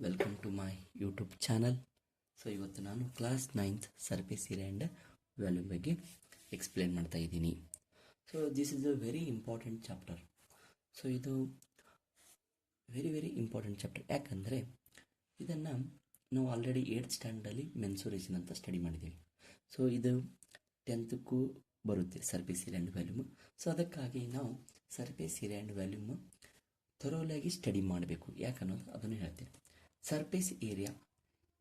Welcome to my YouTube channel. So ಇವತ್ತು ನಾನು class 9th surface area and volume ಬಗ್ಗೆ explain ಮಾಡ್ತಾ ಇದ್ದೀನಿ. So this is a very important chapter. So ಇದು very important chapter. ಯಾಕಂದರೆ ಇದನ್ನು ನಾವು ಆಲ್ರೆಡಿ 8th ಸ್ಟ್ಯಾಂಡರ್ಡಲ್ಲಿ ಮೆನ್ಸುರೇಷನ್ ಅಂತ ಸ್ಟಡಿ ಮಾಡಿದ್ದೀವಿ. ಸೊ ಇದು 10th ಬರುತ್ತೆ surface area and volume. So ಅದಕ್ಕಾಗಿ ನಾವು ಸರ್ಫೇಸ್ ಏರಿಯಾ ಆ್ಯಂಡ್ ವ್ಯಾಲ್ಯೂಮ್ ಥರೋಲಾಗಿ ಸ್ಟಡಿ ಮಾಡಬೇಕು. ಯಾಕನ್ನೋದು ಅದನ್ನು ಹೇಳ್ತೀನಿ. ಸರ್ಫೇಸ್ ಏರಿಯಾ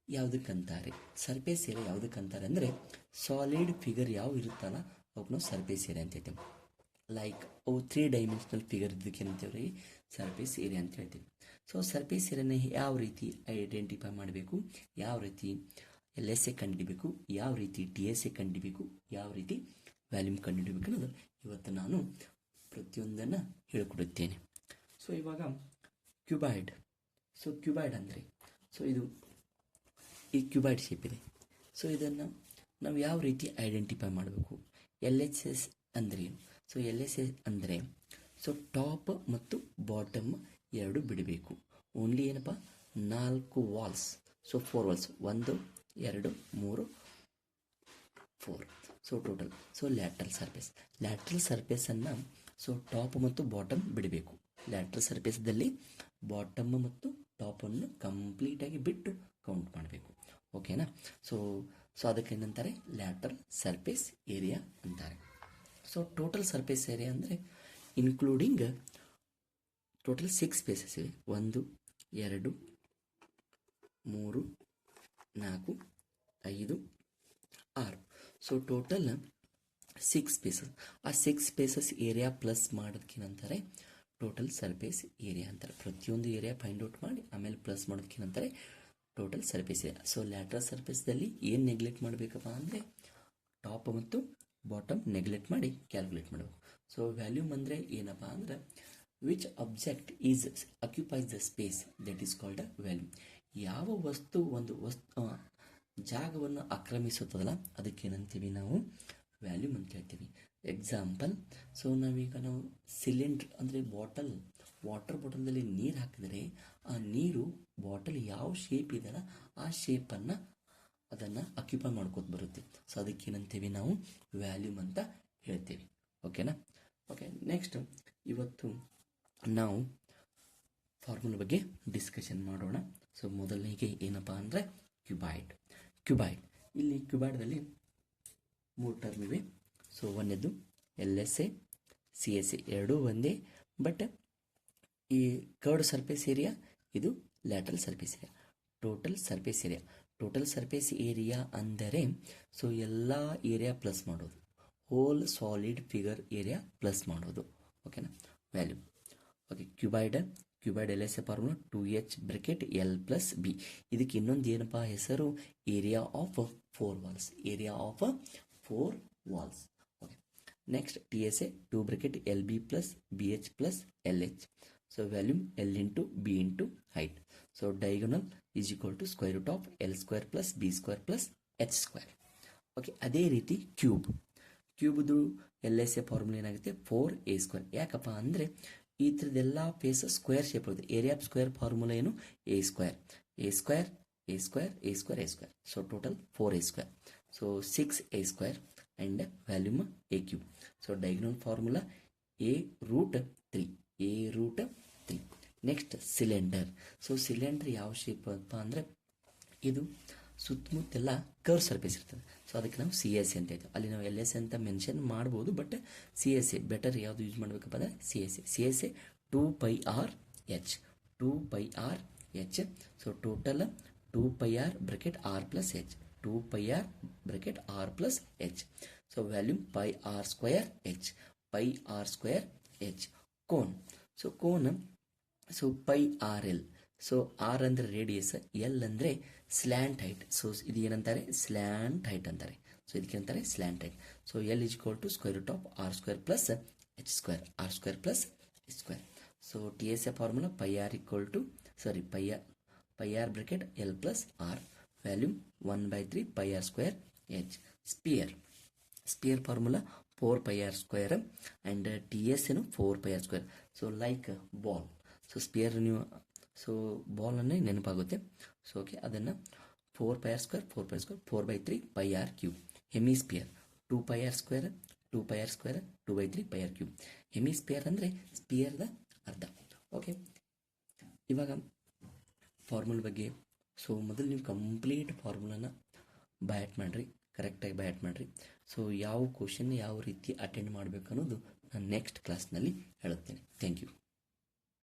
ಯಾವುದಕ್ಕಂತಾರೆ? ಸರ್ಫೇಸ್ ಏರಿಯಾ ಯಾವುದಕ್ಕಂತಾರೆ ಅಂದರೆ ಸಾಲಿಡ್ ಫಿಗರ್ ಯಾವ ಇರುತ್ತಲ್ಲ ಅವಕ್ಕೆ ನಾವು ಸರ್ಫೇಸ್ ಏರಿಯಾ ಅಂತ ಹೇಳ್ತೀವಿ. ಲೈಕ್ ಅವು 3 ಡೈಮೆನ್ಷನಲ್ ಫಿಗರ್ ಇದ್ದಕ್ಕೆ ಏನಂತೀವ್ರಿ? ಸರ್ಫೇಸ್ ಏರಿಯಾ ಅಂತ ಹೇಳ್ತೀವಿ. ಸೊ ಸರ್ಫೇಸ್ ಏರಿಯಾನ ಯಾವ ರೀತಿ ಐಡೆಂಟಿಫೈ ಮಾಡಬೇಕು, ಯಾವ ರೀತಿ LSA ಕಂಡುಹಿಡಿಬೇಕು, ಯಾವ ರೀತಿ TSA ಕಂಡುಹಿಡಿಬೇಕು, ಯಾವ ರೀತಿ ವ್ಯಾಲ್ಯೂಮ್ ಕಂಡುಹಿಡಿಬೇಕು ಅನ್ನೋದು ಇವತ್ತು ನಾನು ಪ್ರತಿಯೊಂದನ್ನು ಹೇಳಿಕೊಡುತ್ತೇನೆ. ಸೊ ಇವಾಗ ಕ್ಯೂಬಾಯ್ಡ್. ಸೊ ಕ್ಯೂಬಾಯ್ಡ್ ಅಂದರೆ ಇದು ಈ ಕ್ಯೂಬಾಯ್ಡ್ ಶೇಪ್ ಇದೆ. ಸೊ ಇದನ್ನು ನಾವು ಯಾವ ರೀತಿ ಐಡೆಂಟಿಫೈ ಮಾಡಬೇಕು? LHS ಅಂದರೆ ಏನು? ಸೊ LHS ಅಂದರೆ ಟಾಪ್ ಮತ್ತು ಬಾಟಮ್ ಎರಡು ಬಿಡಬೇಕು. ಓನ್ಲಿ ಏನಪ್ಪ? 4 walls. So 4 walls, 1 2 3 4. So total. So lateral ಸರ್ಫೇಸನ್ನು ಟಾಪ್ ಮತ್ತು ಬಾಟಮ್ ಬಿಡಬೇಕು. ಲ್ಯಾಟ್ರಲ್ ಸರ್ಫೇಸ್ದಲ್ಲಿ ಬಾಟಮ್ ಮತ್ತು ಟಾಪನ್ನು ಕಂಪ್ಲೀಟಾಗಿ ಬಿಟ್ಟು ಕೌಂಟ್ ಮಾಡಬೇಕು. ಓಕೆನಾ? ಸೊ ಅದಕ್ಕೆ ಏನಂತಾರೆ? ಲ್ಯಾಟ್ರಲ್ ಸರ್ಫೇಸ್ ಏರಿಯಾ ಅಂತಾರೆ. ಸೊ ಟೋಟಲ್ ಸರ್ಫೇಸ್ ಏರಿಯಾ ಅಂದರೆ ಇನ್ಕ್ಲೂಡಿಂಗ್ ಟೋಟಲ್ 6 ಸ್ಪೇಸಸ್ ಇವೆ. 1 2 3 4 5 6. So total 6 spaces. ಆ 6 ಸ್ಪೇಸಸ್ ಏರಿಯಾ ಪ್ಲಸ್ ಮಾಡೋದಕ್ಕೇನಂತಾರೆ? ಟೋಟಲ್ ಸರ್ಫೇಸ್ ಏರಿಯಾ ಅಂತಾರೆ. ಪ್ರತಿಯೊಂದು ಏರಿಯಾ ಫೈಂಡ್ ಔಟ್ ಮಾಡಿ ಆಮೇಲೆ ಪ್ಲಸ್ ಮಾಡೋದಕ್ಕೇನಂತಾರೆ? Total surface area. So lateral ಸರ್ಫೇಸ್ದಲ್ಲಿ ಏನು ನೆಗ್ಲೆಕ್ಟ್ ಮಾಡಬೇಕಪ್ಪ ಅಂದರೆ ಟಾಪ್ ಮತ್ತು ಬಾಟಮ್ ನೆಗ್ಲೆಕ್ಟ್ ಮಾಡಿ ಕ್ಯಾಲ್ಕುಲೇಟ್ ಮಾಡಬೇಕು. ಸೊ ವ್ಯಾಲ್ಯೂಮ್ ಅಂದರೆ ಏನಪ್ಪ ಅಂದ್ರೆ which object is occupies the space that is called a volume. ಯಾವ ವಸ್ತು ಒಂದು ಜಾಗವನ್ನು ಆಕ್ರಮಿಸುತ್ತದಲ್ಲ ಅದಕ್ಕೇನಂತೀವಿ ನಾವು? ವ್ಯಾಲ್ಯೂಮ್ ಅಂತ ಹೇಳ್ತೀವಿ. ಎಕ್ಸಾಂಪಲ್, ಸೊ ನಾವು ಸಿಲಿಂಡ್ರ್ ಅಂದರೆ ವಾಟರ್ ಬಾಟಲ್ದಲ್ಲಿ ನೀರು ಹಾಕಿದರೆ ಆ ನೀರು ಬಾಟಲ್ ಯಾವ ಶೇಪ್ ಇದೆಯಲ್ಲ ಆ ಶೇಪನ್ನು ಅದನ್ನು ಅಕ್ಯುಪೈ ಮಾಡ್ಕೋತ ಬರುತ್ತೆ. ಸೊ ಅದಕ್ಕೇನಂತೀವಿ ನಾವು? ವ್ಯಾಲ್ಯೂಮ್ ಅಂತ ಹೇಳ್ತೀವಿ. ಓಕೆನಾ? ಓಕೆ, ನೆಕ್ಸ್ಟ್ ಇವತ್ತು ನಾವು ಫಾರ್ಮುಲಾ ಬಗ್ಗೆ ಡಿಸ್ಕಷನ್ ಮಾಡೋಣ. ಸೊ ಮೊದಲನೇಗೆ ಏನಪ್ಪ ಅಂದರೆ ಕ್ಯೂಬಾಯ್ಡ್. ಇಲ್ಲಿ ಕ್ಯೂಬಾಯ್ಡ್ದಲ್ಲಿ 3 ಟರ್ಮ್ ಇವೆ. ಸೊ ಒಂದೇದು LSA CSA ಎರಡೂ ಒಂದೇ. ಬಟ್ ಈ ಕರ್ಡ್ ಸರ್ಫೇಸ್ ಏರಿಯಾ, ಇದು lateral surface area. Total surface area ಅಂದರೆ ಎಲ್ಲ ಏರಿಯಾ ಪ್ಲಸ್ ಮಾಡೋದು, whole solid figure area plus ಮಾಡೋದು. ಓಕೆನಾ? Volume. Okay, cuboid LSA formula 2H bracket L plus B. ಇದಕ್ಕೆ ಇನ್ನೊಂದು ಏನಪ್ಪ ಹೆಸರು? Area of 4 walls. Okay, next TSA 2 bracket LB plus BH plus LH. So volume L into B into height. So diagonal is equal to square root of L² plus B² plus H². Okay, ಅದೇ ರೀತಿ ಕ್ಯೂಬ್ದು LSA formula ಏನಾಗುತ್ತೆ? 4A². ಯಾಕಪ್ಪ ಅಂದರೆ ಈ ಥರದ್ದೆಲ್ಲ face square shape ಇರುತ್ತೆ. Area of square formula ಏನು? A². So total 4A². So 6A² and volume A³. So diagonal formula A√3. Next cylinder. So cylinder ಯಾವ ಶೇಪ್ ಅಪ್ಪ ಅಂದರೆ ಇದು ಸುತ್ತಮುತ್ತೆಲ್ಲ ಕರ್ವ್ ಸರ್ಫೇಸ್ ಇರ್ತದೆ. ಸೊ ಅದಕ್ಕೆ ನಾವು CSA ಅಂತ ಹೇಳ್ತೀವಿ. ಅಲ್ಲಿ ನಾವು LSA ಅಂತ ಮೆನ್ಷನ್ ಮಾಡ್ಬೋದು, ಬಟ್ CSA ಬೆಟರ್. ಯಾವುದು ಯೂಸ್ ಮಾಡಬೇಕಪ್ಪ ಅಂದರೆ CSA 2πRH. So total 2πR bracket R plus H. 2πR bracket R plus H. So volume πr²H. Cone. So πRL. So R ಅಂದರೆ ರೇಡಿಯಸ್, L ಅಂದರೆ ಸ್ಲ್ಯಾಂಟ್ ಹೈಟ್. ಸೊ ಇದು ಏನಂತಾರೆ? Slant height ಅಂತಾರೆ. So ಇದಕ್ಕೇನಂತಾರೆ? Slant height. So L is equal to square root of R² plus H². So TSA formula πr bracket L plus R. Volume 1/3 πr²H. Sphere formula 4πr² and TS ಏನು 4πr². So like ball. So sphere ನೀವು so ಬಾಲನ್ನೇ ನೆನಪಾಗುತ್ತೆ. So okay, ಅದನ್ನು 4πr square 4/3 πr cube. Hemisphere 2πr square 2/3 πr cube. Hemisphere ಅಂದರೆ ಸ್ಪಿಯರ್ದ ಅರ್ಧ. Okay, ಇವಾಗ formula ಬಗ್ಗೆ. ಸೊ ಮೊದಲು ನೀವು ಕಂಪ್ಲೀಟ್ ಫಾರ್ಮುಲಾನ ಬ್ಯಾಟ್ ಮಾಡಿರಿ, ಕರೆಕ್ಟಾಗಿ ಬ್ಯಾಟ್ ಮಾಡಿರಿ. ಸೊ ಯಾವ ಕ್ವಶನ್ ಯಾವ ರೀತಿ ಅಟೆಂಡ್ ಮಾಡಬೇಕು ಅನ್ನೋದು ನಾನು ನೆಕ್ಸ್ಟ್ ಕ್ಲಾಸ್ನಲ್ಲಿ ಹೇಳುತ್ತೇನೆ. Thank you.